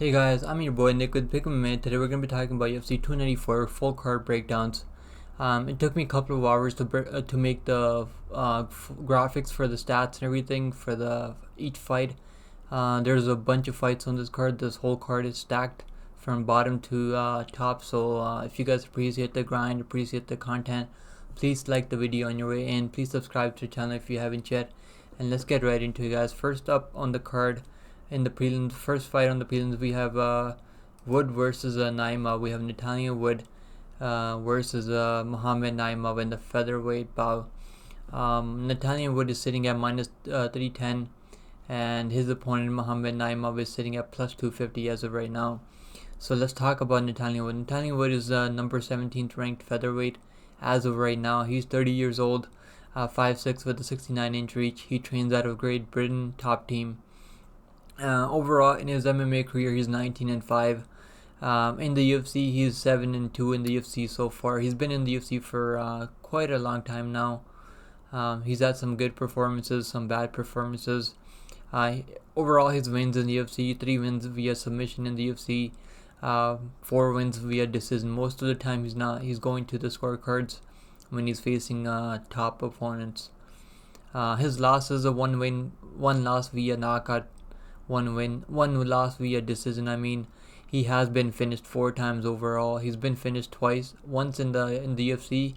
Hey guys, I'm your boy Nick with Pick 'em Man. Today we're going to be talking about UFC 294 full card breakdowns. It took me a couple of hours to make the graphics for the stats and everything for each fight. There's a bunch of fights on this card. This whole card is stacked from bottom to top. So if you guys appreciate the grind, appreciate the content, please like the video on your way in. Please subscribe to the channel if you haven't yet. And let's get right into it, guys. First up on the card. In the prelims, first fight on the prelims, we have Wood versus Naimov. We have Nathaniel Wood versus Mohammad Naimov in the featherweight bout. Nathaniel Wood is sitting at minus 310, and his opponent Mohammad Naimov is sitting at plus 250 as of right now. So let's talk about Nathaniel Wood. Nathaniel Wood is number 17th ranked featherweight as of right now. He's 30 years old, 5'6" with a 69-inch reach. He trains out of Great Britain top team. Overall, in his MMA career, he's 19-5. In the UFC, he's 7-2 in the UFC so far. He's been in the UFC for quite a long time now. He's had some good performances, some bad performances. Overall, his wins in the UFC: 3 wins via submission in the UFC, 4 wins via decision. Most of the time, he's going to the scorecards when he's facing top opponents. His losses are 1 win, 1 loss via knockout. 1 win, 1 loss via decision. I mean, he has been finished 4 times overall. He's been finished twice, once in the UFC,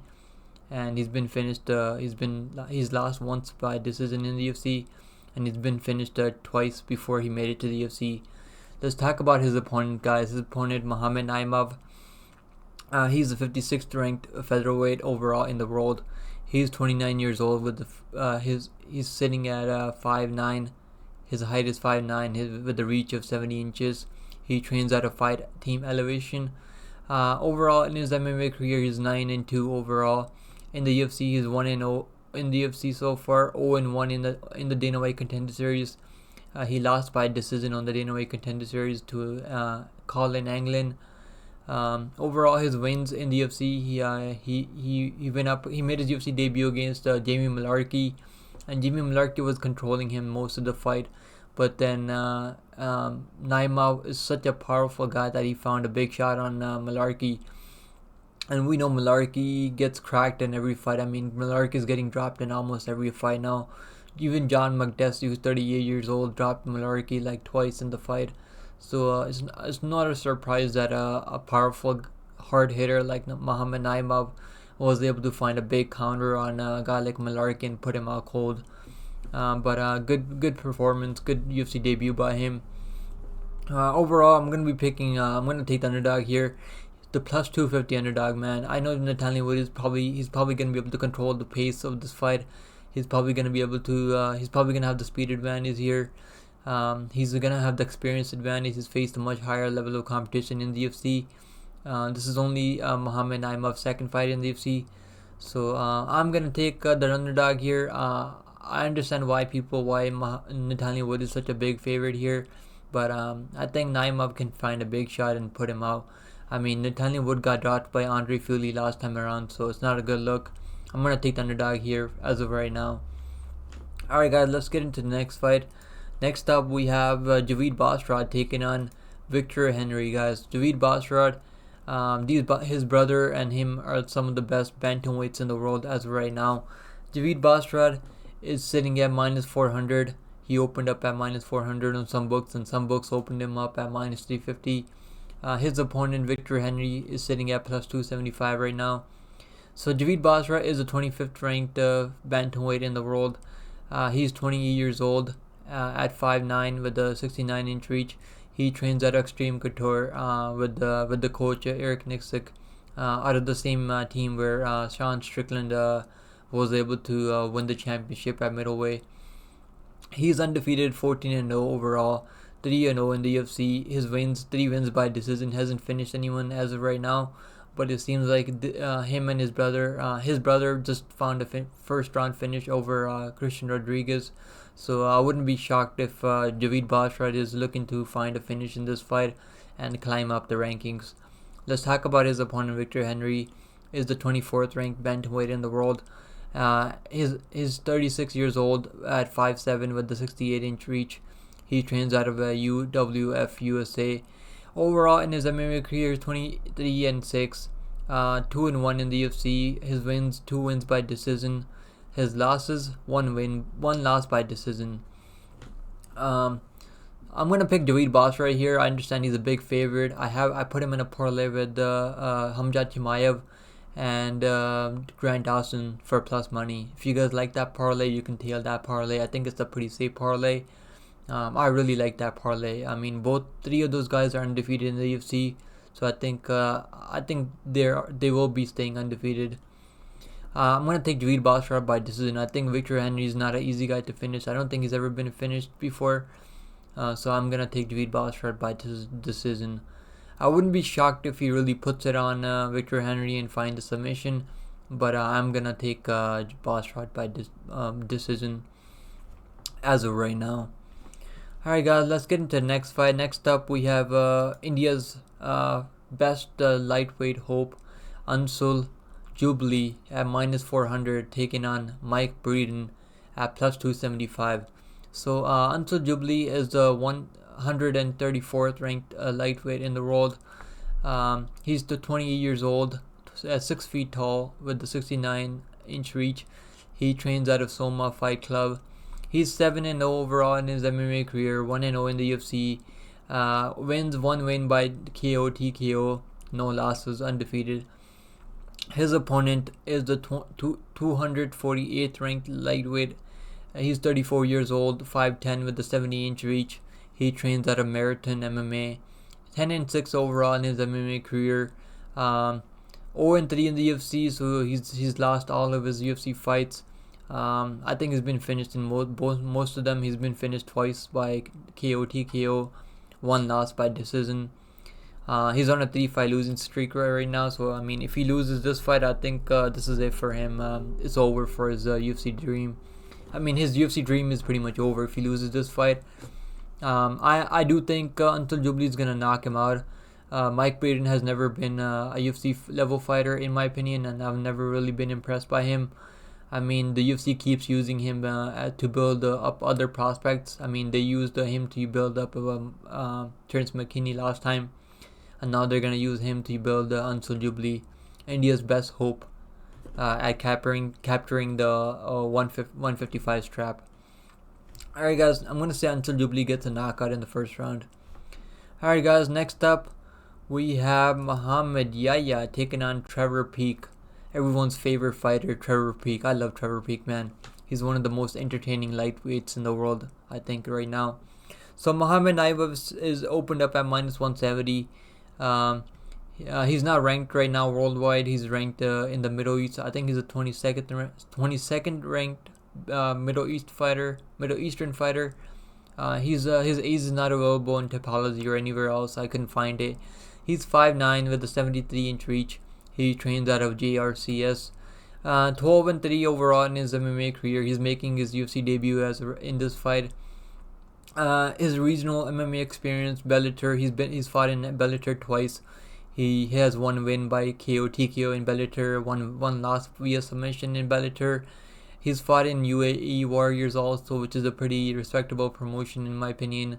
and he's lost once by decision in the UFC, and he's been finished twice before he made it to the UFC. Let's talk about his opponent, guys. His opponent, Mohammad Naimov. He's the 56th ranked featherweight overall in the world. He's 29 years old with he's sitting at 5'9". His height is 5'9", with a reach of 70 inches. He trains out of Fight Team Elevation. Overall, in his MMA career, he's 9-2 overall. In the UFC, he's 1-0 in the UFC so far. 0-1 in the Dana White Contender Series. He lost by decision on the Dana White Contender Series to Colin Anglin. Overall, his wins in the UFC, he went up. He made his UFC debut against Jamie Mullarkey. And Jamie Mullarkey was controlling him most of the fight, but then Naimov is such a powerful guy that he found a big shot on Mullarkey, and we know Mullarkey gets cracked in every fight. I mean, Mullarkey is getting dropped in almost every fight now. Even John Makhachev, who's 38 years old, dropped Mullarkey like twice in the fight. So it's not a surprise that a powerful hard hitter like Mohammad Naimov was able to find a big counter on a guy like Mullarkey and put him out cold. But good performance, good UFC debut by him. Overall, I'm gonna take the underdog here, the plus 250 underdog. Man, I know Nathaniel Wood he's probably gonna be able to control the pace of this fight. He's probably gonna have the speed advantage here. He's gonna have the experience advantage. He's faced a much higher level of competition in the UFC. This is only Mohammad Naimov's second fight in the UFC, so I'm gonna take the underdog here. I understand why Nathaniel Wood is such a big favorite here, but I think Naimov can find a big shot and put him out. I mean, Nathaniel Wood got dropped by Andre Fili last time around, so it's not a good look. I'm gonna take the underdog here as of right now. Alright guys, let's get into the next fight. Next up, we have Javid Basharat taking on Victor Henry, guys. Javid Basharat, his brother and him are some of the best bantamweights in the world as of right now. Javid Basharat is sitting at minus 400. He opened up at minus 400 on some books, and some books opened him up at minus 350. His opponent Victor Henry is sitting at plus 275 right now. So Javid Basharat is the 25th ranked bantamweight in the world. He's 28 years old, at 5'9" with a 69-inch reach. He trains at Extreme Couture with the coach Eric Nixick, out of the same team where Sean Strickland was able to win the championship at middleweight. He's undefeated, 14-0 overall, 3-0 in the UFC. His 3 wins by decision. Hasn't finished anyone as of right now, but it seems like him and his brother just found a first round finish over Christian Rodriguez. So I wouldn't be shocked if Javid Basharat is looking to find a finish in this fight and climb up the rankings. Let's talk about his opponent. Victor Henry is the 24th ranked bantamweight in the world. He's 36 years old at 5'7" with the 68-inch reach. He trains out of UWF USA. Overall in his MMA career, 23-6, 2-1 in the UFC. His wins, 2 wins by decision. His losses, 1 win, 1 loss by decision. I'm gonna pick Javid Basharat here. I understand he's a big favorite. I put him in a parlay with Hamzat Chimaev and Grant Dawson for plus money. If you guys like that parlay, you can tail that parlay. I think it's a pretty safe parlay. I really like that parlay. I mean, both 3 of those guys are undefeated in the UFC, so I think they will be staying undefeated. I'm gonna take Javid Basharat by decision. I think Victor Henry is not an easy guy to finish. I don't think he's ever been finished before, so I'm gonna take Javid Basharat by decision. I wouldn't be shocked if he really puts it on Victor Henry and finds a submission, but I'm gonna take Basharat by decision as of right now. Alright guys, let's get into the next fight. Next up we have India's best lightweight hope, Anshul Jubli at -400 taking on Mike Breeden at +275. So Anshul Jubli is the 134th ranked lightweight in the world. He's 28 years old, 6 feet tall with the 69-inch reach. He trains out of Soma Fight Club. He's 7-0 overall in his MMA career, 1-0 in the UFC. Wins, 1 win by KO, TKO, no losses, undefeated. His opponent is the 248th ranked lightweight. He's 34 years old, 5'10 with the 70-inch reach. He trains out of Marathon MMA. 10-6 overall in his MMA career. 0-3 in the UFC, so he's lost all of his UFC fights. I think he's been finished in most of them. He's been finished twice by KO, TKO, 1 loss by decision. He's on a 3-fight losing streak right now, so I mean, if he loses this fight, I think this is it for him. It's over for his UFC dream. I mean, his UFC dream is pretty much over if he loses this fight. I do think Anshul Jubli is gonna knock him out. Mike Breeden has never been a UFC level fighter in my opinion, and I've never really been impressed by him. I mean, the UFC keeps using him to build up other prospects. I mean, they used him to build up Terence McKinney last time, and now they're gonna use him to build Anshul Jubli, India's best hope at capturing the 155 strap. Alright guys, I'm gonna say Anshul Jubli gets a knockout in the first round. Alright guys, next up we have Mohammad Yahya taking on Trevor Peek. Everyone's favorite fighter, Trevor Peek. I love Trevor Peek, man. He's one of the most entertaining lightweights in the world, I think, right now. So Mohammad Naimov is opened up at -170. He's not ranked right now worldwide. He's ranked in the Middle East. I think he's a 22nd ranked Middle Eastern fighter. His age is not available in Topology or anywhere else. I couldn't find it. He's 5'9 with a 73-inch reach. He trains out of JRCS. 12-3 overall in his MMA career. He's making his UFC debut in this fight. His regional MMA experience, Bellator. He's fought in Bellator twice. He has 1 win by KO, TKO in Bellator. One loss via submission in Bellator. He's fought in UAE Warriors also, which is a pretty respectable promotion in my opinion.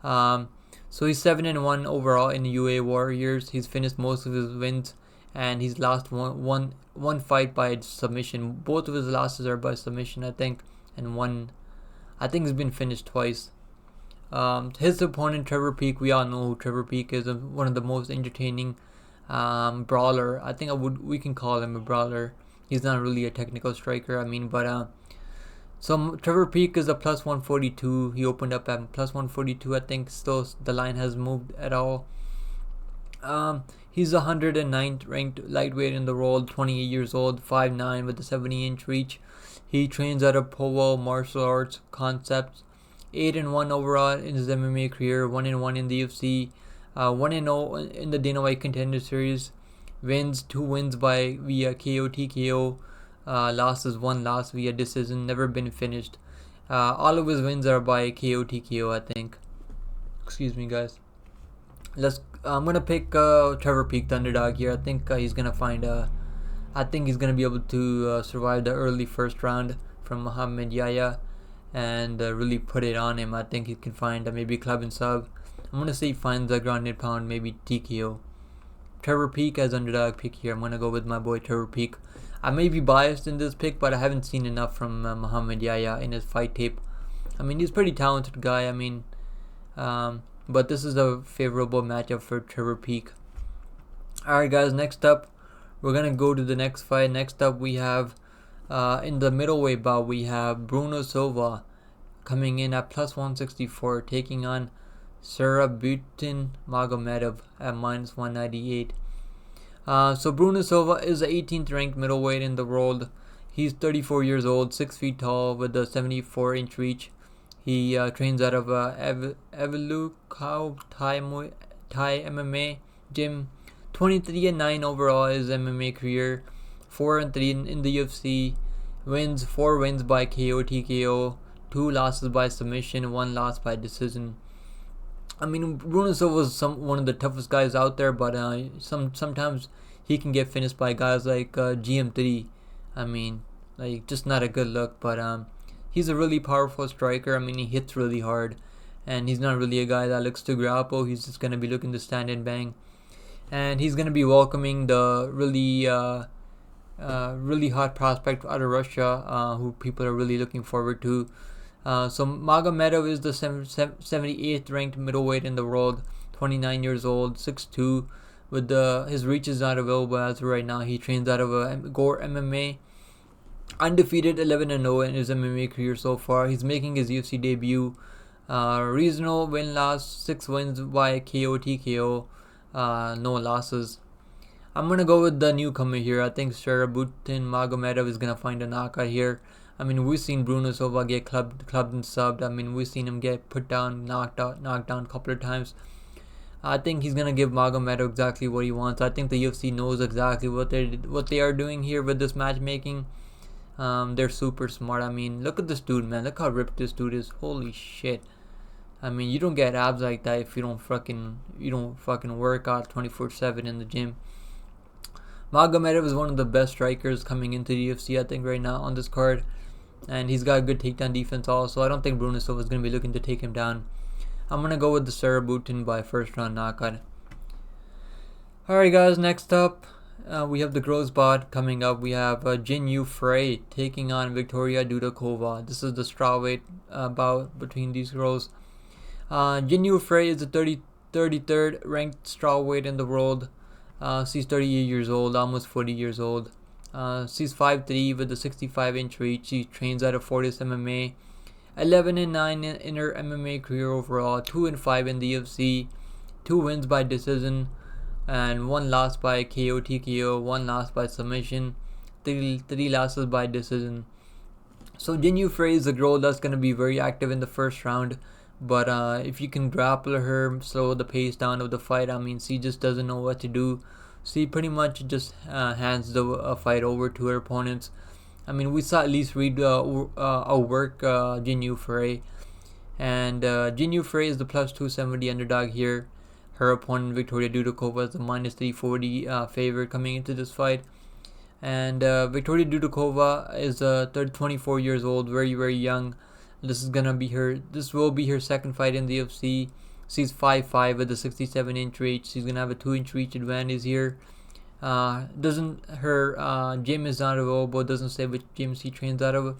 So he's 7-1 overall in UAE Warriors. He's finished most of his wins, and he's lost one fight by submission. Both of his losses are by submission, I think, and I think he's been finished twice. His opponent, Trevor Peek, we all know who Trevor Peek is. One of the most entertaining brawler. I think we can call him a brawler. He's not really a technical striker, I mean, but so Trevor Peek is a +142. He opened up at +142. I think still the line has moved at all. He's 109th ranked lightweight in the world, 28 years old, 5'9 with a 70-inch reach. He trains out of Powell Martial Arts Concepts. 8-1 overall in his MMA career, 1-1 in the UFC, 1-0 in the Dana White Contender Series. Wins, 2 wins via KO, TKO. Losses, 1 loss via decision, never been finished. All of his wins are by KO, TKO, I think. Excuse me, guys. I'm gonna pick Trevor Peek, the underdog here. I think he's gonna be able to survive the early first round from Mohammad Yahya, and really put it on him. I think he can find maybe club and sub. I'm going to say he finds a grounded pound, maybe TKO. Trevor Peak as underdog pick here. I'm going to go with my boy Trevor Peak. I may be biased in this pick, but I haven't seen enough from Muhammad Yahya in his fight tape. I mean, he's a pretty talented guy. I mean, but this is a favorable matchup for Trevor Peak. Alright guys, next up, we're going to go to the next fight. Next up, we have, in the middleweight bout, we have Bruno Silva coming in at plus 164, taking on Sharabutdin Magomedov at minus 198. So Bruno Silva is the 18th ranked middleweight in the world. He's 34 years old, 6 feet tall with a 74-inch reach. He trains out of Evilukau Thai MMA gym. 23-9 overall his MMA career. 4-3 in the UFC. 4 wins by KO TKO. 2 losses by submission. 1 loss by decision. I mean, Bruno Silva is one of the toughest guys out there, but sometimes he can get finished by guys like GM3. I mean, like, just not a good look, but he's a really powerful striker. I mean, he hits really hard, and he's not really a guy that looks to grapple. He's just going to be looking to stand and bang, and he's going to be welcoming the really hot prospect out of Russia, who people are really looking forward to. So Magomedov is the 78th ranked middleweight in the world, 29 years old, 6'2", with his reach is not available as of right now. He trains out of Gore MMA, undefeated 11-0 in his MMA career so far. He's making his UFC debut. Regional win-loss, 6 wins by KO TKO, no losses. I'm gonna go with the newcomer here. I think Sharabutdin Magomedov is gonna find a knockout here. I mean, we've seen Bruno Silva get clubbed and subbed. I mean, we've seen him get put down, knocked down a couple of times. I think he's gonna give Magomedov exactly what he wants. I think the UFC knows exactly what they are doing here with this matchmaking. They're super smart. I mean, look at this dude, man. Look how ripped this dude is. Holy shit. I mean, you don't get abs like that if you don't fucking work out 24/7 in the gym. Magomedov is one of the best strikers coming into the UFC, I think, right now on this card. And he's got a good takedown defense also. I don't think Bruno Silva is going to be looking to take him down. I'm going to go with the Sharabutdin by first round knockout. Alright guys, next up, we have the girls bout coming up. We have Jinh Frey taking on Victoria Dudakova. This is the strawweight bout between these girls. Jinh Frey is the 33rd ranked strawweight in the world. She's 38 years old, almost 40 years old. She's 5'3" with a 65-inch reach. She trains out of Fortis MMA. 11-9 in her MMA career overall. 2-5 in the UFC. 2 wins by decision, and 1 loss by KO TKO. 1 loss by submission. 3 losses by decision. So Jinh Frey is a girl that's gonna be very active in the first round. But if you can grapple her, slow the pace down of the fight, I mean, she just doesn't know what to do. She pretty much just hands the fight over to her opponents. I mean, we saw at least read work Jinh Frey. And Jinh Frey is the plus 270 underdog here. Her opponent, Victoria Dudakova, is the minus 340 favorite coming into this fight. And Victoria Dudakova is 24 years old, very, very young. This will be her second fight in the UFC. She's 5'5" with a 67-inch reach. She's gonna have a 2-inch reach advantage here. Her gym is not available. Doesn't say which gym she trains out of.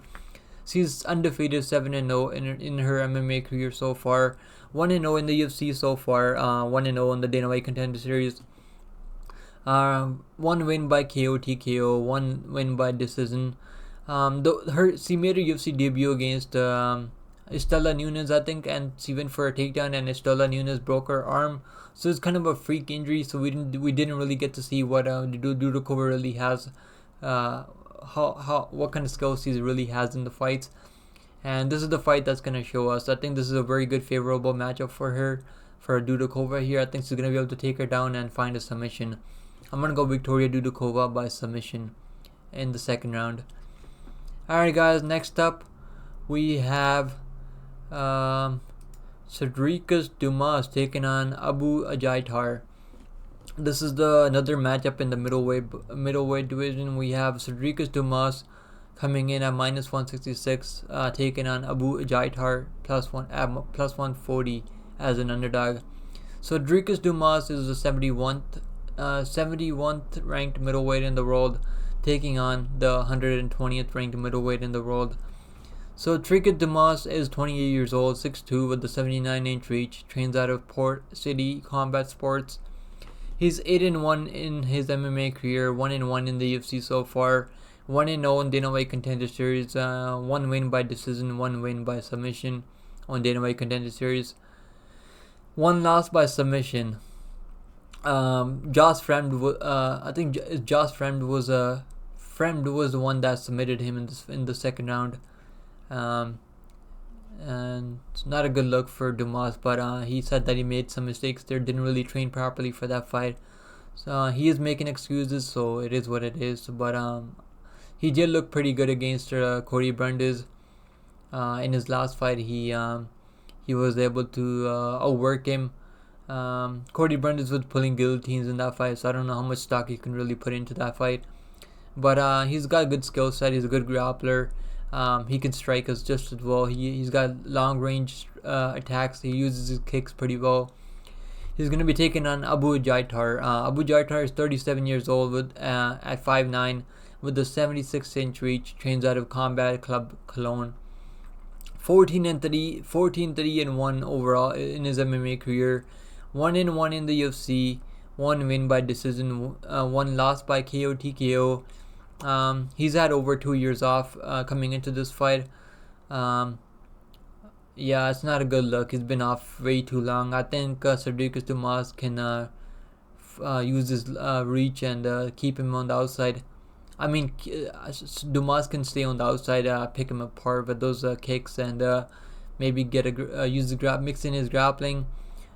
She's undefeated, 7-0 in her MMA career so far. 1-0 in the UFC so far. 1-0 in the Dana White Contender Series. 1 win by KO TKO. 1 win by decision. She made her UFC debut against Estela Nunes, I think, and she went for a takedown, and Estela Nunes broke her arm. So it's kind of a freak injury. So we didn't really get to see what Dudakova really has, what kind of skills she really has in the fights. And this is the fight that's gonna show us. I think this is a very good, favorable matchup for her, for Dudakova here. I think she's gonna be able to take her down and find a submission. I'm gonna go Victoria Dudakova by submission in the second round. Alright guys, next up we have Sedriques Dumas taking on Azaitar. This is another matchup in the middleweight division. We have Sedriques Dumas coming in at minus 166, taking on Azaitar plus 140 as an underdog. So Sedriques Dumas is the 71th ranked middleweight in the world, taking on the 120th ranked middleweight in the world. So Sedriques Dumas is 28 years old, 6'2", with the 79-inch reach, trains out of Port City Combat Sports. He's 8-1 in his MMA career, 1-1 in the UFC so far, 1-0 in Dana White Contender Series, 1 win by decision, 1 win by submission on Dana White Contender Series, 1 loss by submission. Josh Fremd, I think Josh Fremd was the one that submitted him in the second round. And it's not a good look for Dumas, but he said that he made some mistakes there, didn't really train properly for that fight. So he is making excuses, so it is what it is. But he did look pretty good against Cody Brandes. In his last fight, he was able to outwork him. Cody Brandes was pulling guillotines in that fight, so I don't know how much stock he can really put into that fight. But he's got a good skill set. He's a good grappler. He can strike us just as well. He's got long range attacks. He uses his kicks pretty well. He's going to be taking on Azaitar. Azaitar is 37 years old at 5'9", with the 76-inch reach. Trains out of Combat Club Cologne. 14-3-1 overall in his MMA career. 1-1 in the UFC. 1 win by decision. 1 loss by KO/TKO. He's had over 2 years off coming into this fight. Yeah, it's not a good look. He's been off way too long. I think Sedriques Dumas can use his reach and keep him on the outside. I mean, Dumas can stay on the outside, pick him apart with those kicks, and maybe get mix in his grappling.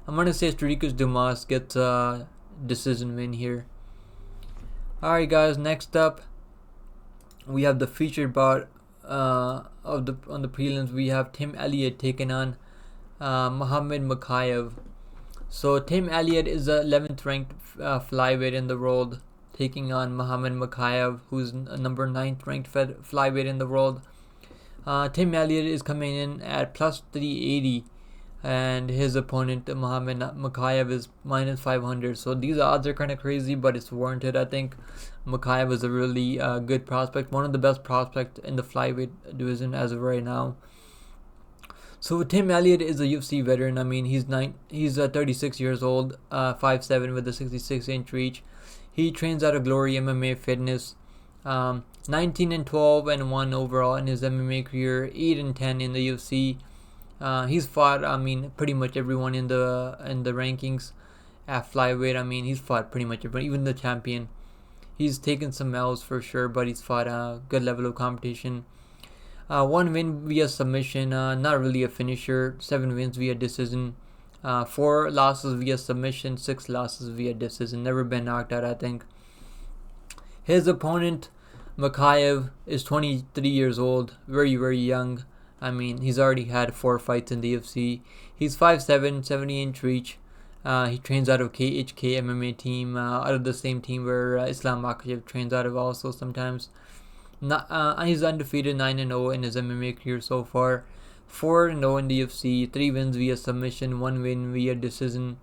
I'm gonna say Sedriques Dumas gets a decision win here. Alright guys, next up we have the featured bout on the prelims. We have Tim Elliott taking on Mohammad Mokaev. So Tim Elliott is the 11th ranked flyweight in the world, taking on Mohammad Mokaev, who's number 9th ranked flyweight in the world. Tim Elliott is coming in at plus 380, and his opponent Mohammad Mokaev is minus 500. So these odds are kind of crazy, but it's warranted. I think Mokaev is a really good prospect, one of the best prospects in the flyweight division as of right now. So Tim Elliott is a UFC veteran. I mean, he's 36 years old, 5'7" with a 66-inch reach. He trains out of Glory MMA Fitness. 19-12-1 overall in his MMA career. 8-10 in the UFC. He's fought, I mean, pretty much everyone in the rankings at flyweight. I mean, he's fought pretty much everyone, even the champion. He's taken some L's for sure, but he's fought a good level of competition. 1 win via submission, not really a finisher. 7 wins via decision. 4 losses via submission, 6 losses via decision. Never been knocked out, I think. His opponent, Mokaev, is 23 years old, very, very young. I mean, he's already had 4 fights in the UFC. He's 5'7", 70-inch reach. He trains out of KHK MMA team, out of the same team where Islam Makhachev trains out of also sometimes. He's undefeated, 9-0 in his MMA career so far. 4-0 in the UFC, 3 wins via submission, 1 win via decision,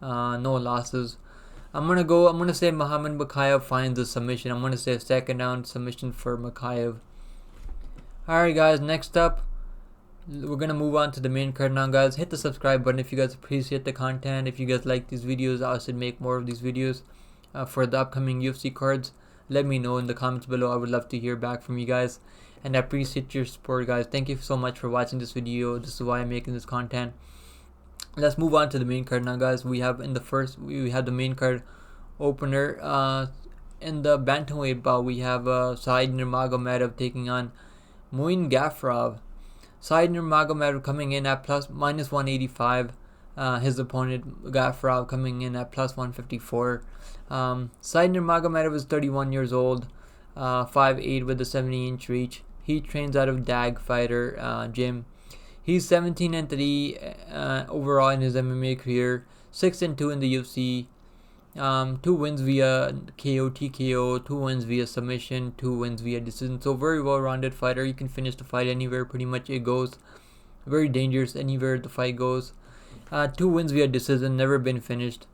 no losses. I'm gonna say Mohammad Mokaev finds a submission. I'm gonna say a second round submission for Mokaev. Alright guys, next up we're gonna move on to the main card now guys. Hit the subscribe button if you guys appreciate the content. If you guys like these videos, I should make more of these videos for the upcoming UFC cards. Let me know in the comments below. I would love to hear back from you guys, and I appreciate your support guys. Thank you so much for watching this video. This is why I'm making this content. Let's move on to the main card now guys. We have the main card opener. In the bantamweight bout we have Nurmagomedov taking on Muin Gafurov. Nurmagomedov coming in at minus 185. His opponent Gafurov coming in at plus 154. Nurmagomedov is 31 years old, 5'8" with a 70-inch reach. He trains out of Dag Fighter Gym. He's 17-3 overall in his MMA career, 6-2 in the UFC. 2 wins via KO, TKO, 2 wins via submission, 2 wins via decision. So very well-rounded fighter. You can finish the fight anywhere pretty much it goes. Very dangerous anywhere the fight goes. 2 wins via decision, never been finished.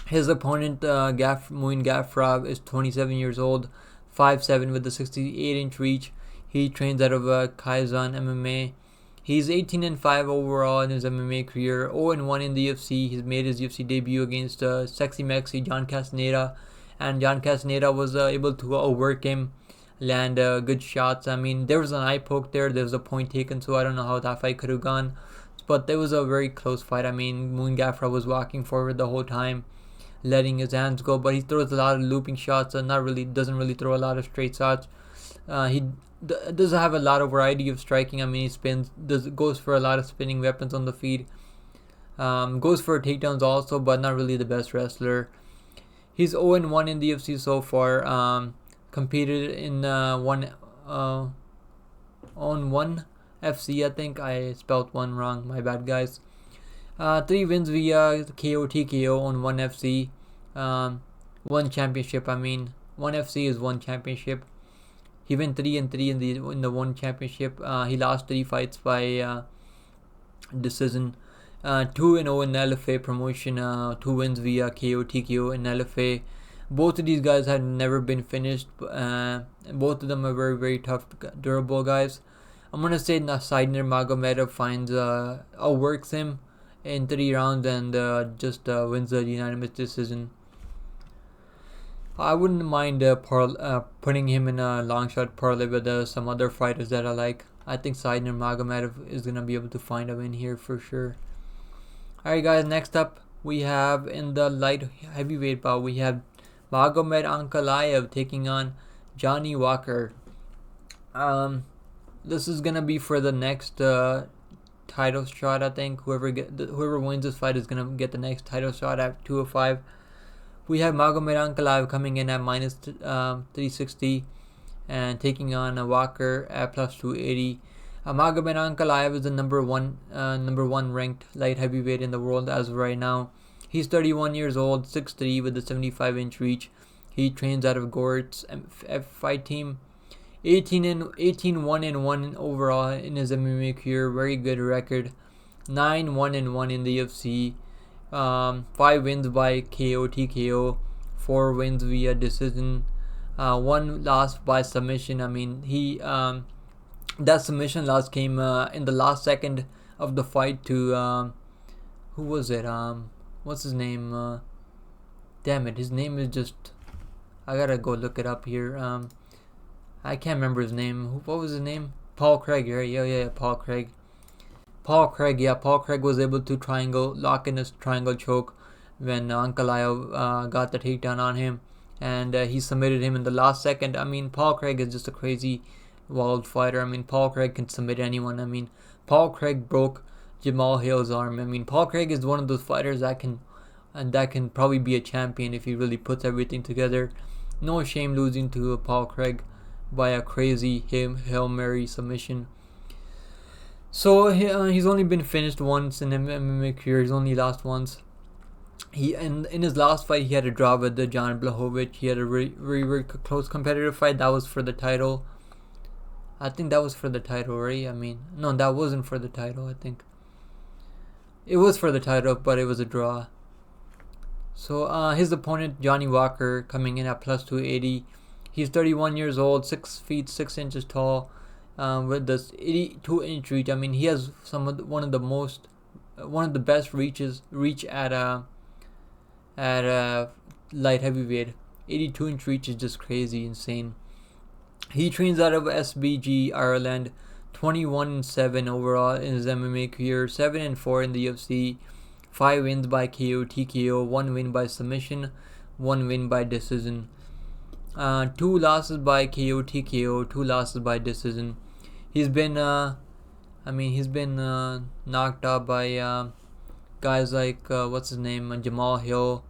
His opponent, Muin Gafurov, is 27 years old, 5'7" with a 68-inch reach. He trains out of Kaizen MMA. He's 18-5 overall in his MMA career, 0-1 in the UFC. He's made his UFC debut against Sexy Mexi John Castaneda, and John Castaneda was able to outwork him, land good shots. I mean, there was an eye poke there. There was a point taken, so I don't know how that fight could have gone. But there was a very close fight. I mean, Muin Gafurov was walking forward the whole time, letting his hands go, but he throws a lot of looping shots and doesn't really throw a lot of straight shots. He doesn't have a lot of variety of striking. I mean, he spins, goes for a lot of spinning weapons on the feet. Goes for takedowns also, but not really the best wrestler. He's 0-1 in the UFC so far. Competed in on 1 FC, I think I spelled 1 wrong, my bad guys. 3 wins via KO, TKO on 1 FC. 1 championship. I mean, 1 FC is 1 championship. He went 3-3 in the 1 championship. He lost 3 fights by decision. 2-0 in LFA promotion. 2 wins via KO, TKO in LFA. Both of these guys had never been finished. Both of them are very, very tough, durable guys. I'm gonna say Nassourdine Magomedov outworks him in 3 rounds and just wins the unanimous decision. I wouldn't mind putting him in a long shot parlay with some other fighters that I like. I think Nassourdine Magomedov is gonna be able to find a win here for sure. Alright guys, next up we have in the light heavyweight bout, we have Magomed Ankalaev taking on Johnny Walker. This is gonna be for the next title shot. I think whoever wins this fight is gonna get the next title shot at 205. We have Magomed Ankalaev coming in at minus 360 and taking on Walker at plus 280. Magomed Ankalaev is the number one ranked light heavyweight in the world as of right now. He's 31 years old, 6'3" with a 75-inch reach. He trains out of Gort's fight team. 18-1-1 overall in his MMA career, very good record. 9-1-1 in the UFC. 5 wins by KO, TKO. 4 wins via decision. 1 loss by submission. I mean, that submission loss came in the last second of the fight to who was it? What's his name? Damn it, his name is just. I gotta go look it up here. I can't remember his name. What was his name? Paul Craig, right? Yeah, Paul Craig. Paul Craig was able to lock in his triangle choke when Ankalaev got the takedown on him, and he submitted him in the last second. I mean, Paul Craig is just a crazy wild fighter. I mean, Paul Craig can submit anyone. I mean, Paul Craig broke Jamal Hill's arm. I mean, Paul Craig is one of those fighters that can probably be a champion if he really puts everything together. No shame losing to Paul Craig by a crazy Hail Mary submission. So he's only been finished once in MMA career. He's only lost once. In his last fight he had a draw with John Blachowicz. He had a very close competitive fight. That was for the title. I think that was for the title, right? I mean, no, that wasn't for the title. I think it was for the title, but it was a draw. So his opponent Johnny Walker coming in at plus 280. He's 31 years old, 6 feet 6 inches tall, with this 82-inch reach. I mean, he has one of the best reach at light heavyweight. 82-inch reach is just crazy, insane. He trains out of SBG Ireland. 21-7 overall in his MMA career. 7-4 in the UFC. 5 wins by KO, TKO. 1 win by submission. 1 win by decision. 2 losses by KO, TKO. 2 losses by decision. He's been knocked out by guys like what's his name, Jamal Hill,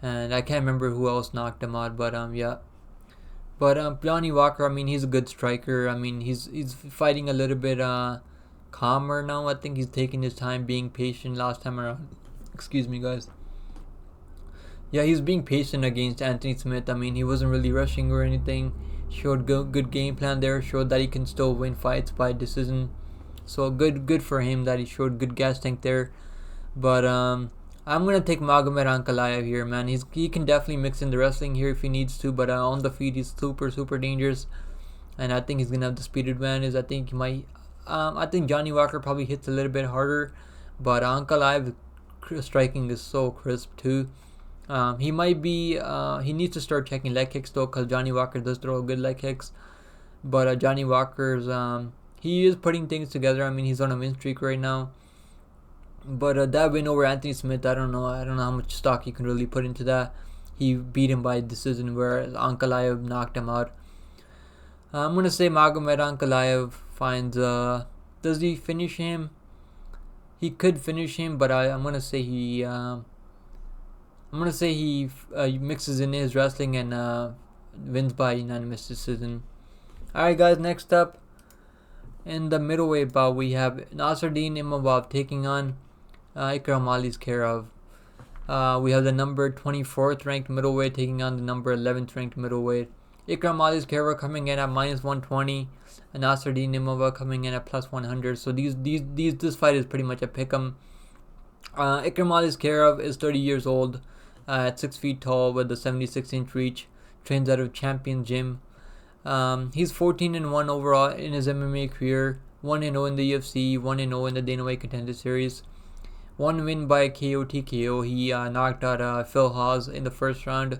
and I can't remember who else knocked him out. But yeah. But Johnny Walker, I mean, he's a good striker. I mean, he's fighting a little bit calmer now. I think he's taking his time, being patient last time around. Excuse me, guys. Yeah, he was being patient against Anthony Smith. I mean, he wasn't really rushing or anything. Showed good game plan there. Showed that he can still win fights by decision. So good for him that he showed good gas tank there. But I'm gonna take Magomed Ankalaev here, man. He can definitely mix in the wrestling here if he needs to. But on the feet, he's super dangerous, and I think he's gonna have the speed advantage. I think he might. I think Johnny Walker probably hits a little bit harder, but Ankalaev striking is so crisp too. He might be. He needs to start checking leg kicks though, because Johnny Walker does throw good leg kicks. But Johnny Walker's he is putting things together. I mean, he's on a win streak right now. But that win over Anthony Smith, I don't know how much stock you can really put into that. He beat him by decision, whereas Ankalaev knocked him out. I'm gonna say Magomed Ankalaev finds. Does he finish him? He could finish him, but I'm gonna say he. Mixes in his wrestling and wins by unanimous decision. Alright, guys. Next up, in the middleweight bout, we have Nassourdine Imavov taking on Ikram Alizkerov. We have the number 24th ranked middleweight taking on the number 11th ranked middleweight. Ikram Alizkerov coming in at -120, and Nassourdine Imavov coming in at +100. So this fight is pretty much a pick'em. Ikram Alizkerov is 30 years old, at 6 feet tall with a 76-inch reach. Trains out of Champion Gym. He's 14-1 overall in his MMA career. 1-0 in the UFC, 1-0 in the Dana White Contender Series. One win by KO TKO. He knocked out Phil Hawes in the first round.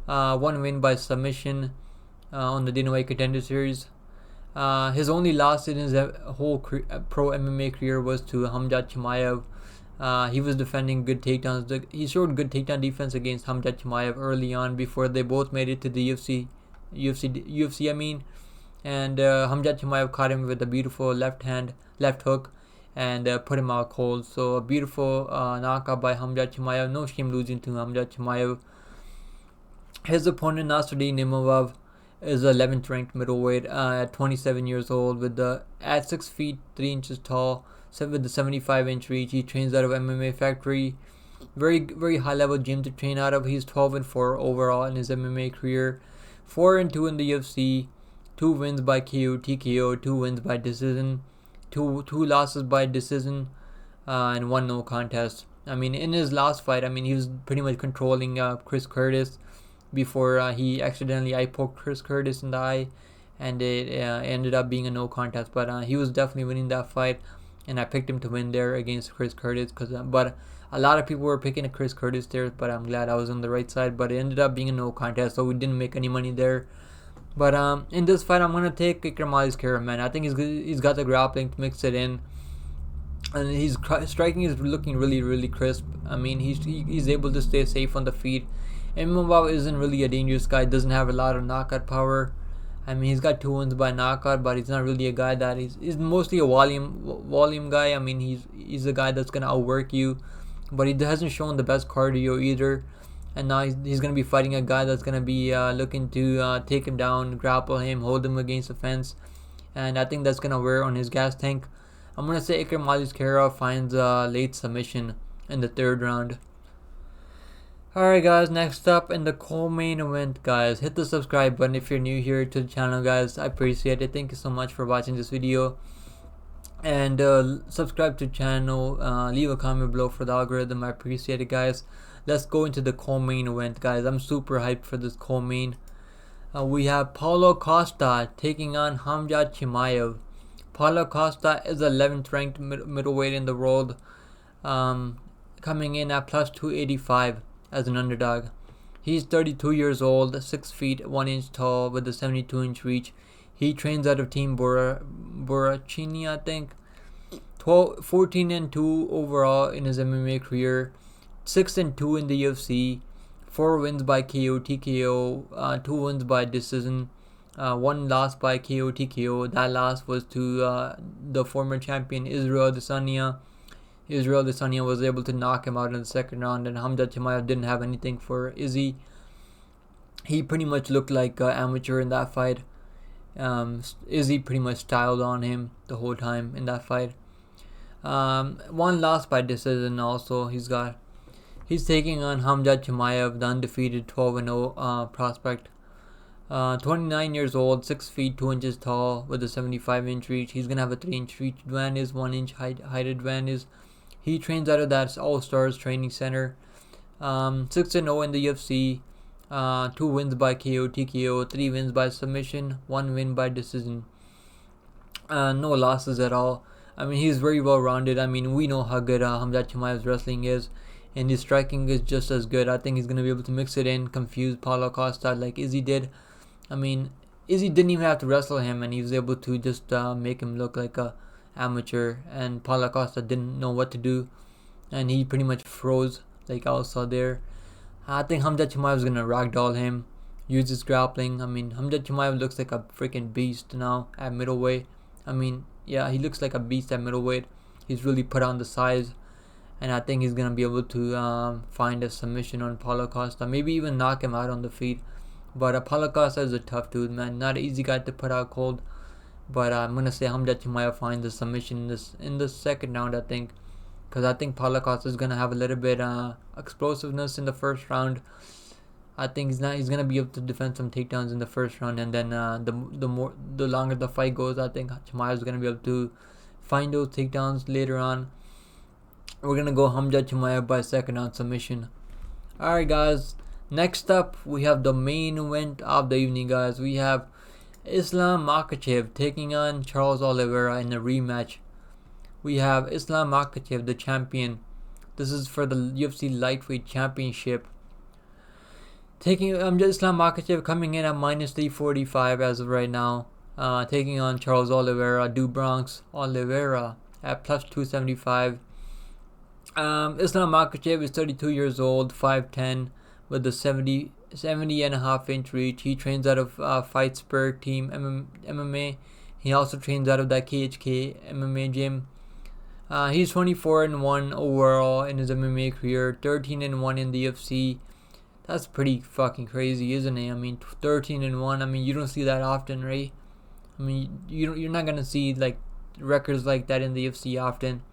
One win by submission on the Dana White Contender Series. His only loss in his whole pro MMA career was to Khamzat Chimaev. He was defending good takedowns. He showed good takedown defense against Khamzat Chimaev early on before they both made it to the UFC. I mean, and Khamzat Chimaev caught him with a beautiful left hook and put him out cold. So a beautiful knockout by Khamzat Chimaev. No shame losing to Khamzat Chimaev. His opponent Nassourdine Imavov is 11th ranked middleweight at 27 years old at 6 feet 3 inches tall with the 75-inch reach. He trains out of MMA Factory. Very high level gym to train out of. He's 12-4 overall in his MMA career. 4-2 in the UFC. 2 wins by KO TKO. 2 wins by decision. Two losses by decision, and 1 no contest. I mean, in his last fight, I mean, he was pretty much controlling Chris Curtis before he accidentally eye poked Chris Curtis in the eye, and it ended up being a no contest. But he was definitely winning that fight, and I picked him to win there against Chris Curtis. But a lot of people were picking Chris Curtis there, but I'm glad I was on the right side. But it ended up being a no contest, so we didn't make any money there. But in this fight, I'm gonna take Ikram Alizkerov, man. I think he's got the grappling to mix it in, and his striking is looking really crisp. I mean, he's able to stay safe on the feet. Imavov isn't really a dangerous guy. Doesn't have a lot of knockout power. I mean, he's got 2 wins by knockout, but he's not really a guy that he's mostly a volume guy. I mean, he's a guy that's gonna outwork you, but he hasn't shown the best cardio either. And now he's going to be fighting a guy that's going to be looking to take him down, grapple him, hold him against the fence. And I think that's going to wear on his gas tank. I'm going to say Ikram Alizkerov finds a late submission in the 3rd round. Alright guys, next up in the co-main event, guys. Hit the subscribe button if you're new here to the channel, guys. I appreciate it. Thank you so much for watching this video. And subscribe to the channel. Leave a comment below for the algorithm. I appreciate it, guys. Let's go into the co-main event, guys. I'm super hyped for this co-main. We have Paulo Costa taking on Khamzat Chimaev. Paulo Costa is 11th ranked middleweight in the world, coming in at +285 as an underdog. He's 32 years old, 6 feet 1 inch tall with a 72-inch reach. He trains out of Team Borrachini, I think. 14-2 overall in his MMA career. 6-2 in the UFC, 4 wins by KO TKO, 2 wins by decision, 1 loss by KO TKO. That loss was to the former champion Israel Adesanya. Israel Adesanya was able to knock him out in the 2nd round, and Khamzat Chimaev didn't have anything for Izzy. He pretty much looked like an amateur in that fight. Izzy pretty much styled on him the whole time in that fight. 1 loss by decision also. He's taking on Khamzat Chimaev, the undefeated 12-0 prospect. 29 years old, 6 feet 2 inches tall, with a 75-inch reach. He's gonna have a 3-inch reach advantage, 1-inch height advantage. He trains out of that All Stars training center. 6-0 in the UFC. 2 wins by KO, TKO, 3 wins by submission, 1 win by decision. No losses at all. I mean, he's very well rounded. I mean, we know how good Khamzat Chimaev's wrestling is, and his striking is just as good. I think he's gonna be able to mix it in, confuse Paulo Costa like Izzy did. I mean, Izzy didn't even have to wrestle him, and he was able to just make him look like a amateur. And Paulo Costa didn't know what to do, and he pretty much froze, like I saw there. I think Khamzat Chimaev is gonna ragdoll him, use his grappling. I mean, Khamzat Chimaev looks like a freaking beast now at middleweight. I mean, yeah, he looks like a beast at middleweight. He's really put on the size, and I think he's gonna be able to find a submission on Paulo Costa, maybe even knock him out on the feet. But Paulo Costa is a tough dude, man. Not an easy guy to put out cold. But I'm gonna say Khamzat Chimaev finds a submission in the second round, I think, because I think Paulo Costa is gonna have a little bit explosiveness in the first round. I think he's gonna be able to defend some takedowns in the first round, and then the longer the fight goes, I think Chimaev is gonna be able to find those takedowns later on. We're gonna go Khamzat Chimaev by second round submission. Alright, guys. Next up, we have the main event of the evening, guys. We have Islam Makhachev taking on Charles Oliveira in a rematch. We have Islam Makhachev, the champion. This is for the UFC lightweight championship. Taking Islam Makhachev coming in at -345 as of right now. Taking on Charles Oliveira, Bronx Oliveira at +275. Islam Makhachev is 32 years old, 5'10", with a 70.5-inch reach. He trains out of Fight Spur Team MMA. He also trains out of that KHK MMA gym. He's 24-1 overall in his MMA career, 13-1 in the UFC. That's pretty fucking crazy, isn't it? I mean, 13-1. I mean, you don't see that often, right? I mean, you're not gonna see like records like that in the UFC often.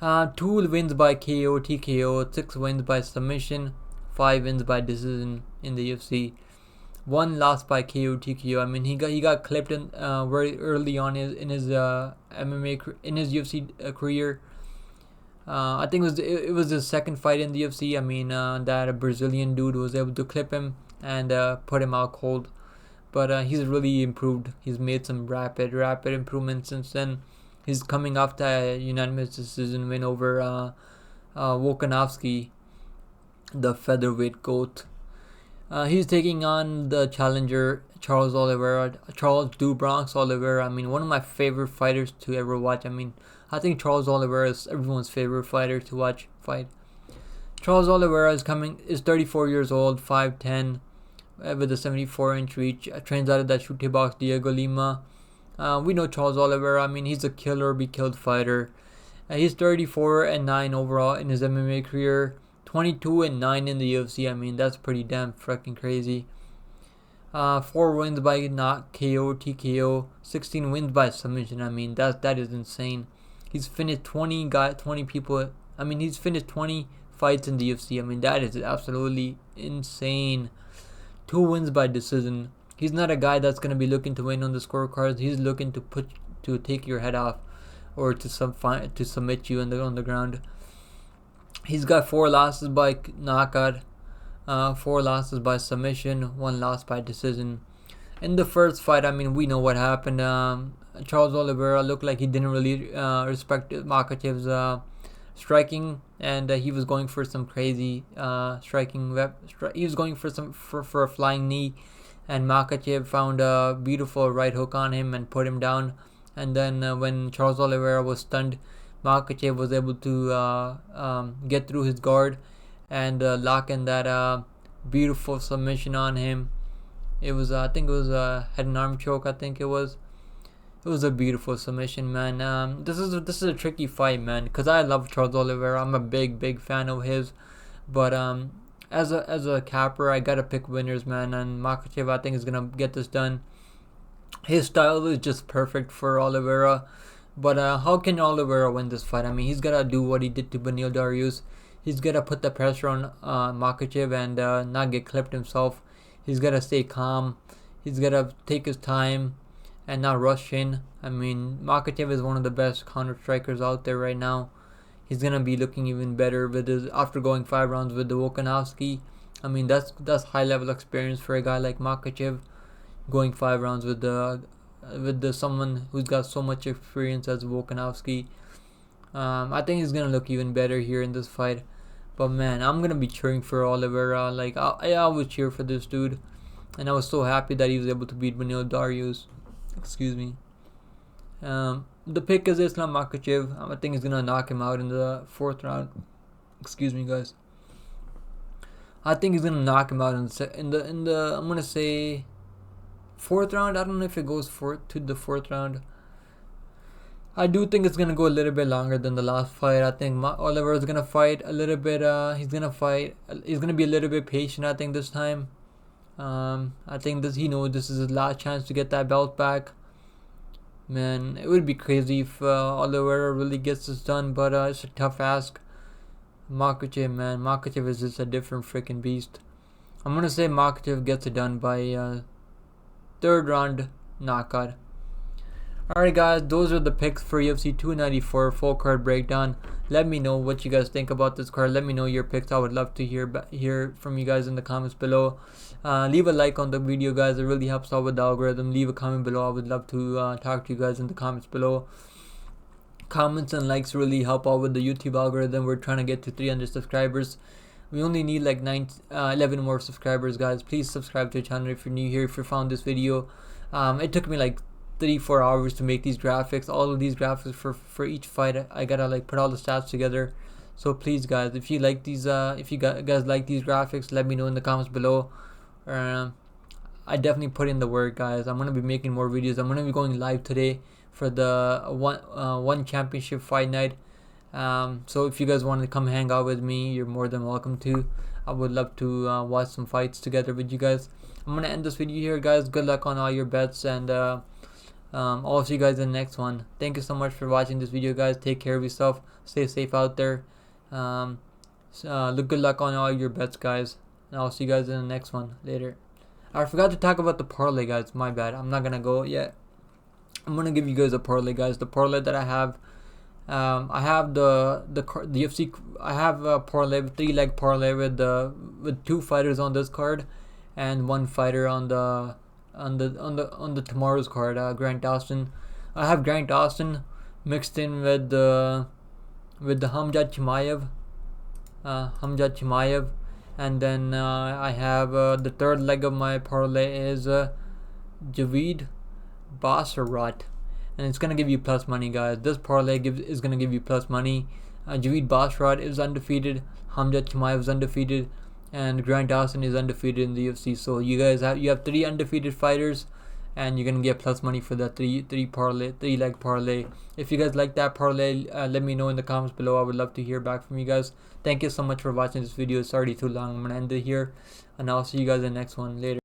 2 wins by KO, TKO, 6 wins by submission, 5 wins by decision in the UFC. 1 loss by KO, TKO. I mean, he got clipped in very early on in his MMA in his UFC career. I think it was his second fight in the UFC. I mean, that a Brazilian dude was able to clip him and put him out cold. But he's really improved. He's made some rapid improvements since then. He's coming off that unanimous decision win over Volkanovski, the featherweight GOAT. He's taking on the challenger Charles Bronx Oliveira. I mean, one of my favorite fighters to ever watch. I mean, I think Charles Oliveira is everyone's favorite fighter to watch fight. Charles Oliveira is 34 years old, 5'10", with a 74-inch reach. Trains out of that Chute Box Diego Lima. We know Charles Oliveira. I mean, he's a killer, be killed fighter. He's 34-9 overall in his MMA career. 22-9 in the UFC. I mean, that's pretty damn freaking crazy. 4 wins by KO, TKO, 16 wins by submission. I mean, that is insane. He's finished 20 people. I mean, he's finished 20 fights in the UFC. I mean, that is absolutely insane. 2 wins by decision. He's not a guy that's gonna be looking to win on the scorecards. He's looking to take your head off, or to submit you on the ground. He's got 4 losses by knockout, 4 losses by submission, 1 loss by decision. In the first fight, I mean, we know what happened. Charles Oliveira looked like he didn't really respect Makhachev's striking, and he was going for some crazy striking. He was going for a flying knee, and Makhachev found a beautiful right hook on him and put him down. And then when Charles Oliveira was stunned, Makhachev was able to get through his guard and lock in that beautiful submission on him. It was, I think it was a head and arm choke. I think it was. It was a beautiful submission, man. This is a tricky fight, man, because I love Charles Oliveira. I'm a big fan of his, but as a capper, I gotta pick winners, man. And Makhachev, I think, is gonna get this done. His style is just perfect for Oliveira. But how can Oliveira win this fight? I mean, he's gotta do what he did to Beneil Dariush. He's gotta put the pressure on Makhachev and not get clipped himself. He's gotta stay calm. He's gotta take his time and not rush in. I mean, Makhachev is one of the best counter strikers out there right now. He's gonna be looking even better with his after going 5 rounds with the Volkanovski. I mean, that's high level experience for a guy like Makhachev, going 5 rounds with the someone who's got so much experience as Volkanovski. I think he's gonna look even better here in this fight. But man, I'm gonna be cheering for Oliveira. Like I always cheer for this dude, and I was so happy that he was able to beat Beneil Dariush. Excuse me. The pick is Islam Makhachev. I think he's gonna knock him out in the 4th round. Excuse me, guys. I think he's gonna knock him out in the I'm gonna say 4th round. I don't know if it goes to the 4th round. I do think it's gonna go a little bit longer than the last fight. I think Oliver is gonna fight a little bit. He's gonna be a little bit patient. I think this time. I think he knows this is his last chance to get that belt back. Man, it would be crazy if Oliveira really gets this done, but it's a tough ask. Makhachev, man, Makhachev is just a different freaking beast. I'm gonna say Makhachev gets it done by 3rd round knockout. Alright guys, those are the picks for UFC 294 full card breakdown. Let me know what you guys think about this card. Let me know your picks. I would love to hear from you guys in the comments below. Leave a like on the video, guys. It really helps out with the algorithm. Leave a comment below. I would love to talk to you guys in the comments below. Comments and likes really help out with the YouTube algorithm. We're trying to get to 300 subscribers. We only need like 11 more subscribers, guys. Please subscribe to the channel if you're new here. If you found this video, it took me like 3-4 hours to make these graphics. All of these graphics for each fight. I gotta like put all the stats together. So please, guys, if you like these, if you guys like these graphics, let me know in the comments below. I definitely put in the work, guys. I'm gonna be making more videos. I'm gonna be going live today for the one championship fight night. So if you guys want to come hang out with me, you're more than welcome to. I would love to watch some fights together with you guys. I'm gonna end this video here, guys. Good luck on all your bets, and I'll see you guys in the next one. Thank you so much for watching this video, guys. Take care of yourself. Stay safe out there. Good luck on all your bets, guys. And I'll see you guys in the next one. Later. I forgot to talk about the parlay, guys. My bad. I'm not gonna go yet. I'm gonna give you guys a parlay, guys. The parlay that I have. I have the UFC. I have a parlay, 3-leg parlay with 2 fighters on this card, and 1 fighter on the tomorrow's card. Grant Dawson. I have Grant Dawson mixed in with the Hamzat Chimaev, and then I have the 3rd leg of my parlay is Javid Basharat, and it's gonna give you plus money, guys. This parlay is gonna give you plus money. Javid Basharat is undefeated. Hamzat Chimaev is undefeated. And Grant Dawson is undefeated in the UFC. So you guys have 3 undefeated fighters, and you're gonna get plus money for that 3-leg parlay. If you guys like that parlay, let me know in the comments below. I would love to hear back from you guys. Thank you so much for watching this video. It's already too long. I'm gonna end it here, and I'll see you guys in the next one. Later.